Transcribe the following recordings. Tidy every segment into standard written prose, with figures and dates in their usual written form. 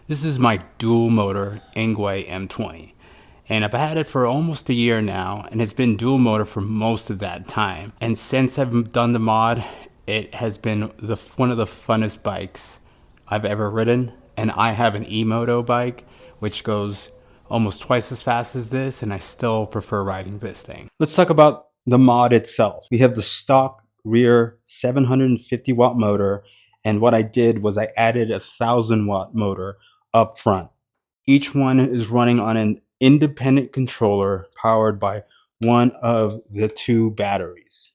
This is my dual motor Engwe M20, and I've had it for almost a year now, and it's been dual motor for most of that time. And since I've done the mod, it has been one of the funnest bikes I've ever ridden. And I have an E-moto bike, which goes almost twice as fast as this, and I still prefer riding this thing. Let's talk about the mod itself. We have the stock rear 750 watt motor, and what I did was I added a 1,000 watt motor up front. Each one is running on an independent controller powered by one of the two batteries,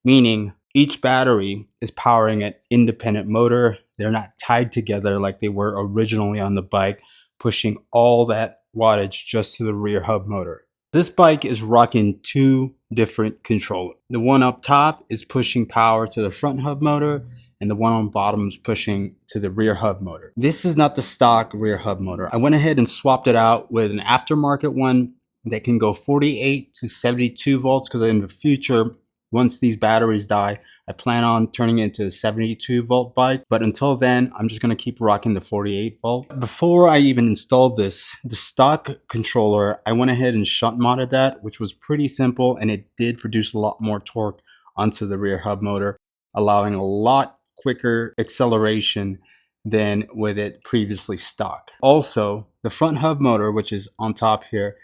meaning each battery is powering an independent motor. They're not tied together like they were originally on the bike, pushing all that wattage just to the rear hub motor. This bike is rocking two different controllers. The one up top is pushing power to the front hub motor, and the one on bottom is pushing to the rear hub motor. This is not the stock rear hub motor. I went ahead and swapped it out with an aftermarket one that can go 48 to 72 volts, because in the future, once these batteries die, I plan on turning it into a 72 volt bike. But until then, I'm just gonna keep rocking the 48 volt. Before I even installed this, the stock controller, I went ahead and shunt modded that, which was pretty simple, and it did produce a lot more torque onto the rear hub motor, allowing a lot quicker acceleration than with it previously stock. Also, the front hub motor, which is on top here,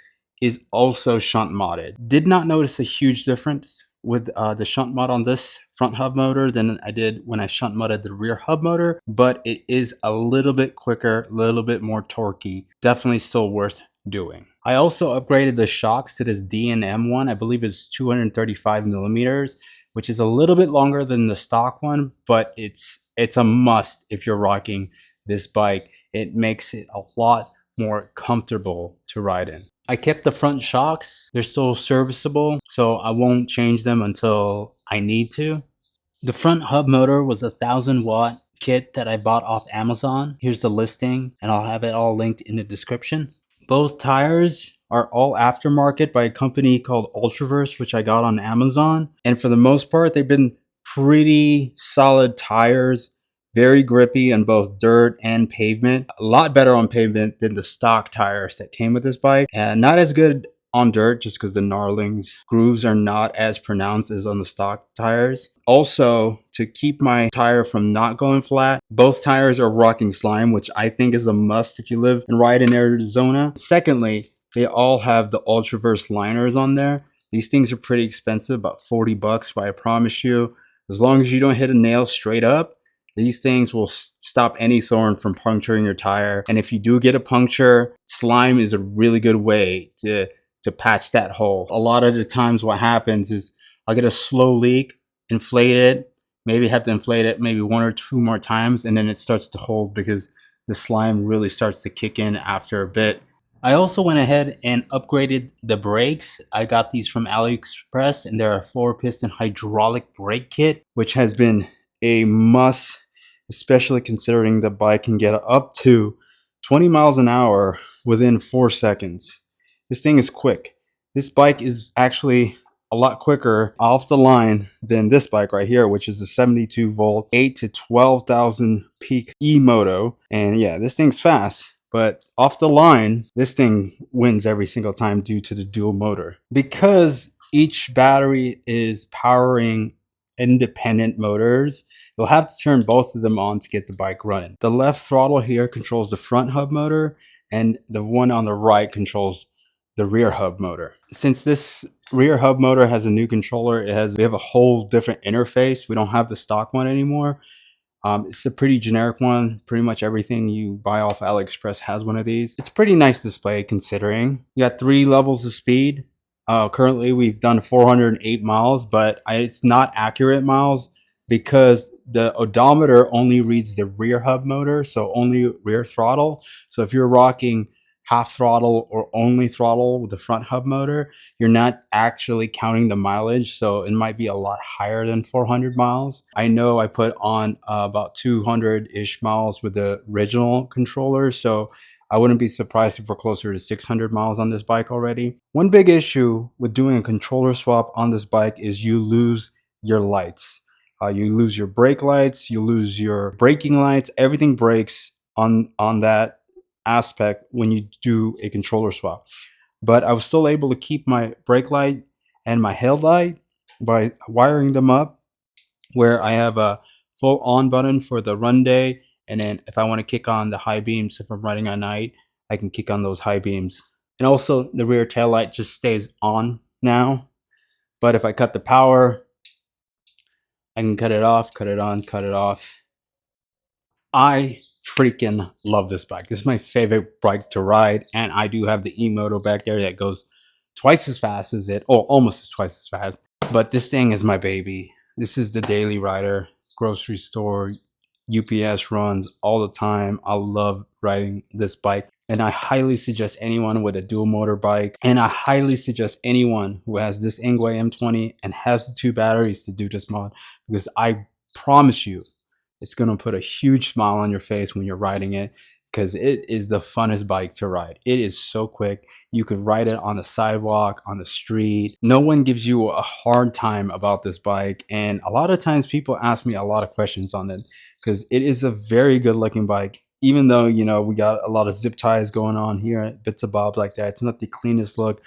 is also shunt modded. Did not notice a huge difference with the shunt mod on this front hub motor than I did when I shunt modded the rear hub motor, but it is a little bit quicker, a little bit more torquey. Definitely still worth doing. I also upgraded the shocks to this D&M one. I believe it's 235 millimeters, which is a little bit longer than the stock one, but it's a must if you're rocking this bike. It makes it a lot more comfortable to ride in. I kept the front shocks. They're still serviceable, so I won't change them until I need to. The front hub motor was a 1,000 watt kit that I bought off Amazon. Here's the listing, and I'll have it all linked in the description. Both tires are all aftermarket by a company called Ultraverse, which I got on Amazon. And for the most part, they've been pretty solid tires. Very grippy on both dirt and pavement. A lot better on pavement than the stock tires that came with this bike. And not as good on dirt just because the knurlings grooves are not as pronounced as on the stock tires. Also, to keep my tire from not going flat, both tires are rocking slime, which I think is a must if you live and ride in Arizona. Secondly, they all have the Ultraverse liners on there. These things are pretty expensive, about 40 bucks, but I promise you, as long as you don't hit a nail straight up, these things will stop any thorn from puncturing your tire. And if you do get a puncture, slime is a really good way to patch that hole. A lot of the times what happens is I'll get a slow leak, inflate it, maybe have to inflate it maybe one or two more times, and then it starts to hold because the slime really starts to kick in after a bit. I also went ahead and upgraded the brakes. I got these from AliExpress, and they're a 4-piston hydraulic brake kit, which has been a must, especially considering the bike can get up to 20 miles an hour within 4 seconds. This thing is quick. This bike is actually a lot quicker off the line than this bike right here, which is a 72 volt, 8 to 12,000 peak E-moto. And yeah, this thing's fast, but off the line, this thing wins every single time due to the dual motor. Because each battery is powering independent motors, you'll have to turn both of them on to get the bike running. The left throttle here controls the front hub motor, and the one on the right controls the rear hub motor. Since this rear hub motor has a new controller, we have a whole different interface. We don't have the stock one anymore. It's a pretty generic one. Pretty much everything you buy off AliExpress has one of these. It's a pretty nice display considering. You got 3 levels of speed. Currently we've done 408 miles, but it's not accurate miles because the odometer only reads the rear hub motor, so only rear throttle. So if you're rocking half throttle or only throttle with the front hub motor, you're not actually counting the mileage, so it might be a lot higher than 400 miles. I know I put on about 200-ish miles with the original controller, so I wouldn't be surprised if we're closer to 600 miles on this bike already. One big issue with doing a controller swap on this bike is you lose your lights. You lose your brake lights, you lose your braking lights, everything breaks on that aspect when you do a controller swap. But I was still able to keep my brake light and my head light by wiring them up, where I have a full on button for the run day, and then if I want to kick on the high beams, if I'm running at night, I can kick on those high beams. And also the rear tail light just stays on now, but if I cut the power, I can cut it off, cut it on, cut it off. I freaking love this bike. This is my favorite bike to ride, and I do have the E-Moto back there that goes twice as fast as it, or almost twice as fast. But this thing is my baby. This is the daily rider, grocery store, UPS runs all the time. I love riding this bike, and I highly suggest anyone with a dual motor bike, and I highly suggest anyone who has this Engwe M20 and has the 2 batteries to do this mod, because I promise you it's going to put a huge smile on your face when you're riding it, because it is the funnest bike to ride. It is so quick. You can ride it on the sidewalk, on the street. No one gives you a hard time about this bike. And a lot of times people ask me a lot of questions on it, because it is a very good looking bike. Even though, you know, we got a lot of zip ties going on here, bits of bobs like that. It's not the cleanest look,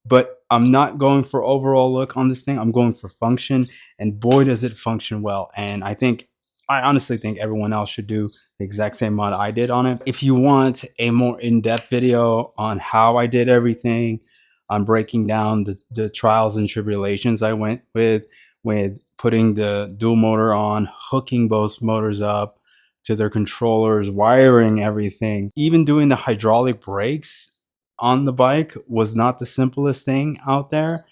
but I'm not going for overall look on this thing. I'm going for function, and boy, does it function well. And I honestly think everyone else should do the exact same mod I did on it. If you want a more in-depth video on how I did everything, on breaking down the trials and tribulations I went with putting the dual motor on, hooking both motors up to their controllers, wiring everything, even doing the hydraulic brakes on the bike was not the simplest thing out there.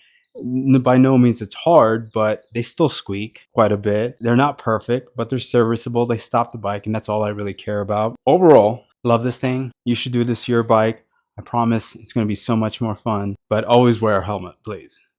By no means it's hard, but they still squeak quite a bit. They're not perfect, but they're serviceable. They stop the bike, and that's all I really care about. Overall, love this thing. You should do this to your bike. I promise it's going to be so much more fun, but always wear a helmet, please.